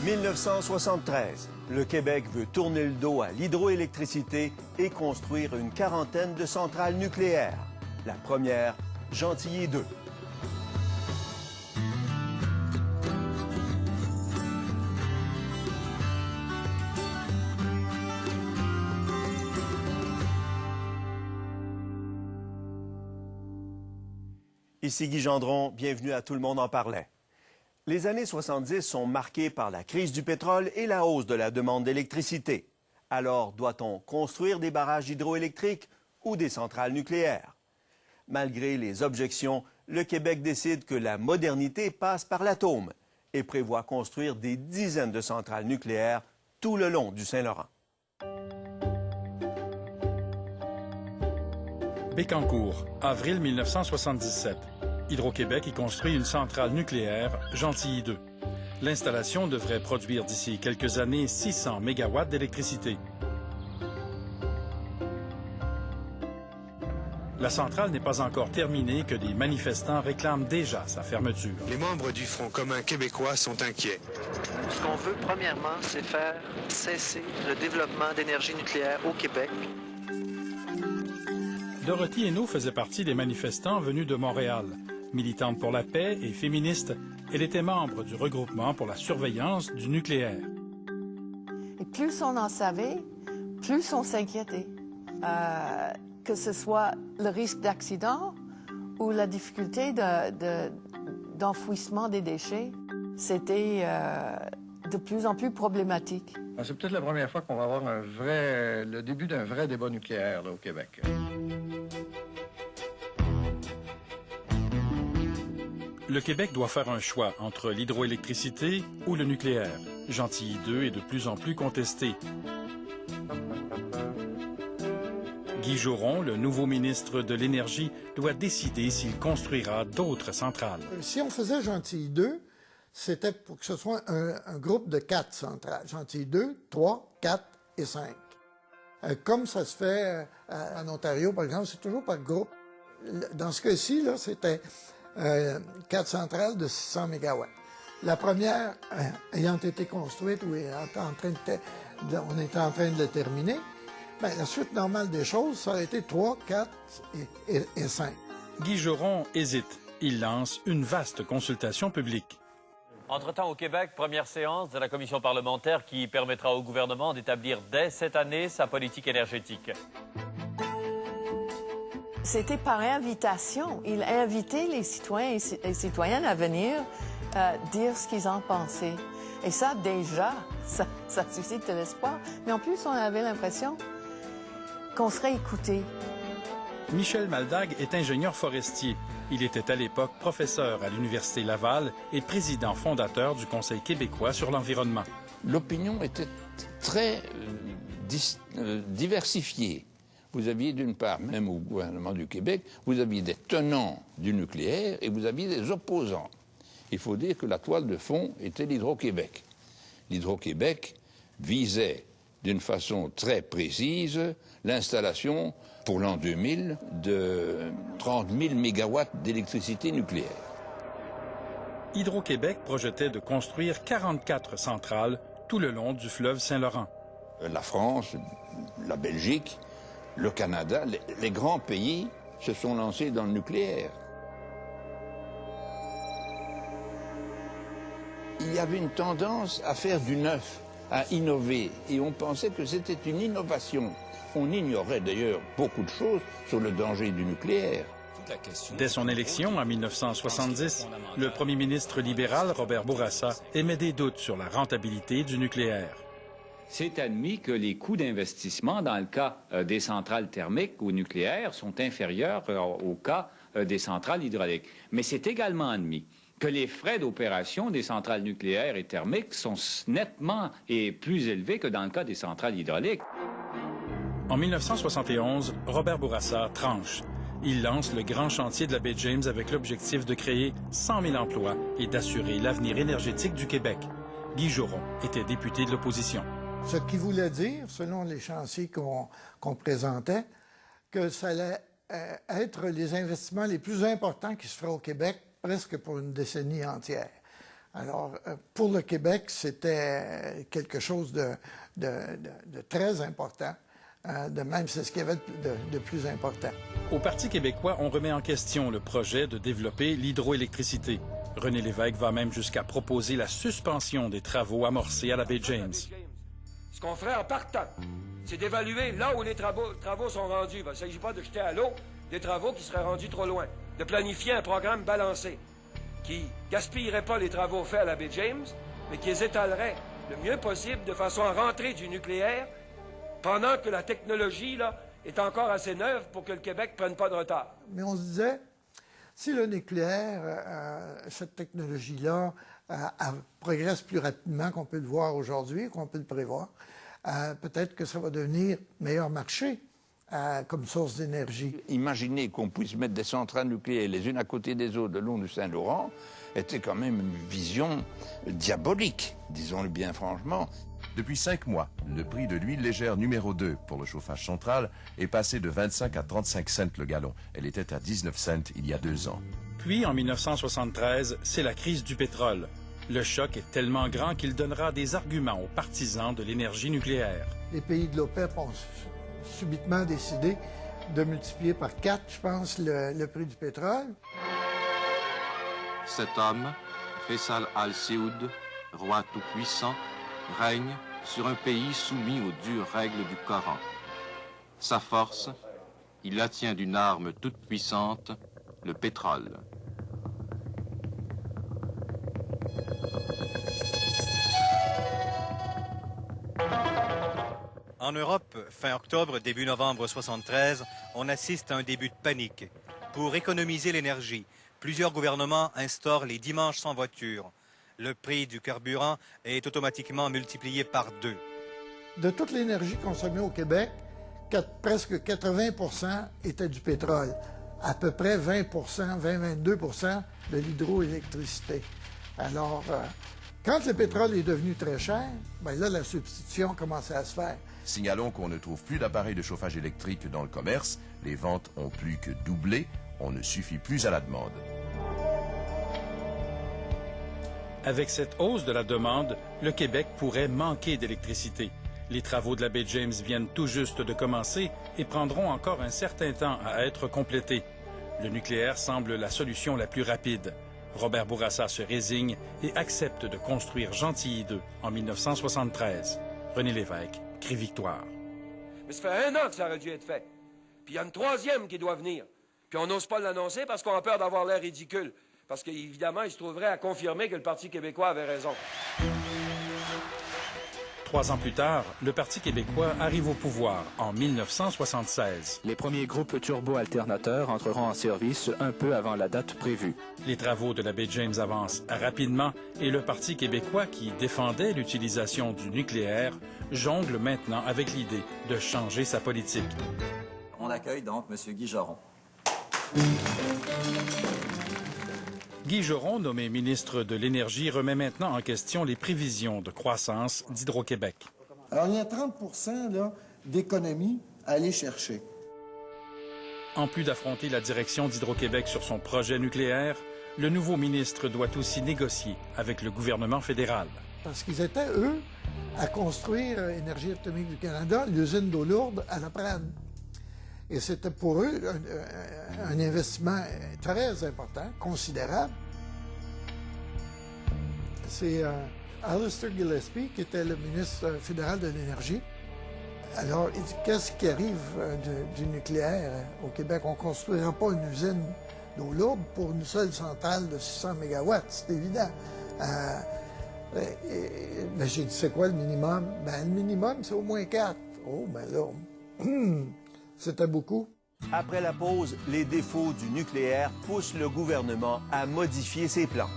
1973, le Québec veut tourner le dos à l'hydroélectricité et construire une quarantaine de centrales nucléaires. La première, Gentilly 2. Ici Guy Gendron, bienvenue à Tout le monde en parlait. Les années 70 sont marquées par la crise du pétrole et la hausse de la demande d'électricité. Alors, doit-on construire des barrages hydroélectriques ou des centrales nucléaires? Malgré les objections, le Québec décide que la modernité passe par l'atome et prévoit construire des dizaines de centrales nucléaires tout le long du Saint-Laurent. Bécancour, avril 1977. Hydro-Québec y construit une centrale nucléaire, Gentilly 2. L'installation devrait produire d'ici quelques années 600 MW d'électricité. La centrale n'est pas encore terminée que des manifestants réclament déjà sa fermeture. Les membres du Front commun québécois sont inquiets. Ce qu'on veut, premièrement, c'est faire cesser le développement d'énergie nucléaire au Québec. Dorothy Hénault faisait partie des manifestants venus de Montréal. Militante pour la paix et féministe, elle était membre du regroupement pour la surveillance du nucléaire. Et plus on en savait, plus on s'inquiétait. Que ce soit le risque d'accident ou la difficulté d'enfouissement des déchets, c'était de plus en plus problématique. C'est peut-être la première fois qu'on va avoir le début d'un vrai débat nucléaire là, au Québec. Le Québec doit faire un choix entre l'hydroélectricité ou le nucléaire. Gentilly 2 est de plus en plus contesté. Guy Joron, le nouveau ministre de l'Énergie, doit décider s'il construira d'autres centrales. Si on faisait Gentilly 2, c'était pour que ce soit un groupe de 4 centrales. Gentilly 2, 3, 4 et 5. Comme ça se fait en Ontario, par exemple, c'est toujours par groupe. Dans ce cas-ci, là, c'était 4 centrales de 600 MW. La première ayant été construite, on était en train de la terminer, bien, la suite normale des choses, ça aurait été 3, 4 et 5. Guy Joron hésite. Il lance une vaste consultation publique. Entre-temps, au Québec, première séance de la commission parlementaire qui permettra au gouvernement d'établir dès cette année sa politique énergétique. C'était par invitation. Il invitait les citoyens et citoyennes à venir dire ce qu'ils en pensaient. Et ça, déjà, ça suscite de l'espoir. Mais en plus, on avait l'impression qu'on serait écouté. Michel Maldag est ingénieur forestier. Il était à l'époque professeur à l'Université Laval et président fondateur du Conseil québécois sur l'environnement. L'opinion était très diversifiée. Vous aviez d'une part, même au gouvernement du Québec, vous aviez des tenants du nucléaire et vous aviez des opposants. Il faut dire que la toile de fond était l'Hydro-Québec. L'Hydro-Québec visait d'une façon très précise l'installation pour l'an 2000 de 30 000 MW d'électricité nucléaire. Hydro-Québec projetait de construire 44 centrales tout le long du fleuve Saint-Laurent. La France, la Belgique, le Canada, les grands pays se sont lancés dans le nucléaire. Il y avait une tendance à faire du neuf, à innover, et on pensait que c'était une innovation. On ignorait d'ailleurs beaucoup de choses sur le danger du nucléaire. Dès son élection en 1970, le premier ministre libéral Robert Bourassa émet des doutes sur la rentabilité du nucléaire. C'est admis que les coûts d'investissement dans le cas des centrales thermiques ou nucléaires sont inférieurs au cas des centrales hydrauliques. Mais c'est également admis que les frais d'opération des centrales nucléaires et thermiques sont nettement et plus élevés que dans le cas des centrales hydrauliques. En 1971, Robert Bourassa tranche. Il lance le grand chantier de la baie James avec l'objectif de créer 100 000 emplois et d'assurer l'avenir énergétique du Québec. Guy Joron était député de l'opposition. Ce qui voulait dire, selon les chantiers qu'on présentait, que ça allait être les investissements les plus importants qui se feraient au Québec presque pour une décennie entière. Alors, pour le Québec, c'était quelque chose de très important. De même, c'est ce qu'il y avait de plus important. Au Parti québécois, on remet en question le projet de développer l'hydroélectricité. René Lévesque va même jusqu'à proposer la suspension des travaux amorcés à la baie James. Ce qu'on ferait en partant, c'est d'évaluer là où les travaux sont rendus. Il ne s'agit pas de jeter à l'eau des travaux qui seraient rendus trop loin. De planifier un programme balancé qui gaspillerait pas les travaux faits à la baie James, mais qui les étalerait le mieux possible de façon à rentrer du nucléaire pendant que la technologie là, est encore assez neuve pour que le Québec ne prenne pas de retard. Mais on se disait, si le nucléaire, cette technologie-là, progresse plus rapidement qu'on peut le voir aujourd'hui, qu'on peut le prévoir, peut-être que ça va devenir meilleur marché comme source d'énergie. Imaginez qu'on puisse mettre des centrales nucléaires les unes à côté des autres le long du Saint-Laurent était quand même une vision diabolique, disons-le bien franchement. Depuis 5 mois, le prix de l'huile légère numéro 2 pour le chauffage central est passé de 25 à 35 cents le gallon. Elle était à 19 cents il y a 2 ans. Puis, en 1973, c'est la crise du pétrole. Le choc est tellement grand qu'il donnera des arguments aux partisans de l'énergie nucléaire. Les pays de l'OPEP ont subitement décidé de multiplier par 4, je pense, le prix du pétrole. Cet homme, Faisal al-Saoud, roi tout-puissant, règne sur un pays soumis aux dures règles du Coran. Sa force, il la tient d'une arme toute puissante, le pétrole. En Europe, fin octobre, début novembre 73, on assiste à un début de panique. Pour économiser l'énergie, plusieurs gouvernements instaurent les dimanches sans voiture. Le prix du carburant est automatiquement multiplié par 2. De toute l'énergie consommée au Québec, presque 80% était du pétrole. À peu près 20-22% de l'hydroélectricité. Alors, quand le pétrole est devenu très cher, bien là, la substitution commençait à se faire. Signalons qu'on ne trouve plus d'appareils de chauffage électrique dans le commerce. Les ventes ont plus que doublé. On ne suffit plus à la demande. Avec cette hausse de la demande, le Québec pourrait manquer d'électricité. Les travaux de la baie James viennent tout juste de commencer et prendront encore un certain temps à être complétés. Le nucléaire semble la solution la plus rapide. Robert Bourassa se résigne et accepte de construire Gentilly 2 en 1973. René Lévesque, crie victoire. Mais ça fait 1 an que ça aurait dû être fait. Puis il y a une 3e qui doit venir. Puis on n'ose pas l'annoncer parce qu'on a peur d'avoir l'air ridicule. Parce qu'évidemment, il se trouverait à confirmer que le Parti québécois avait raison. 3 ans plus tard, le Parti québécois arrive au pouvoir en 1976. Les premiers groupes turbo-alternateurs entreront en service un peu avant la date prévue. Les travaux de la baie James avancent rapidement et le Parti québécois, qui défendait l'utilisation du nucléaire, jongle maintenant avec l'idée de changer sa politique. On accueille donc M. Guy Joron. Guy Joron, nommé ministre de l'Énergie, remet maintenant en question les prévisions de croissance d'Hydro-Québec. Alors, il y a 30% d'économies à aller chercher. En plus d'affronter la direction d'Hydro-Québec sur son projet nucléaire, le nouveau ministre doit aussi négocier avec le gouvernement fédéral. Parce qu'ils étaient, eux, à construire Énergie atomique du Canada, l'usine d'eau lourde à la Prade. Et c'était pour eux un investissement très important, considérable. C'est Alistair Gillespie, qui était le ministre fédéral de l'Énergie. Alors, il dit, qu'est-ce qui arrive du nucléaire au Québec? On ne construira pas une usine d'eau lourde pour une seule centrale de 600 MW, c'est évident. Ben, j'ai dit, c'est quoi le minimum? Ben, le minimum, c'est au moins 4. Oh, ben là... C'était beaucoup. Après la pause, les défauts du nucléaire poussent le gouvernement à modifier ses plans.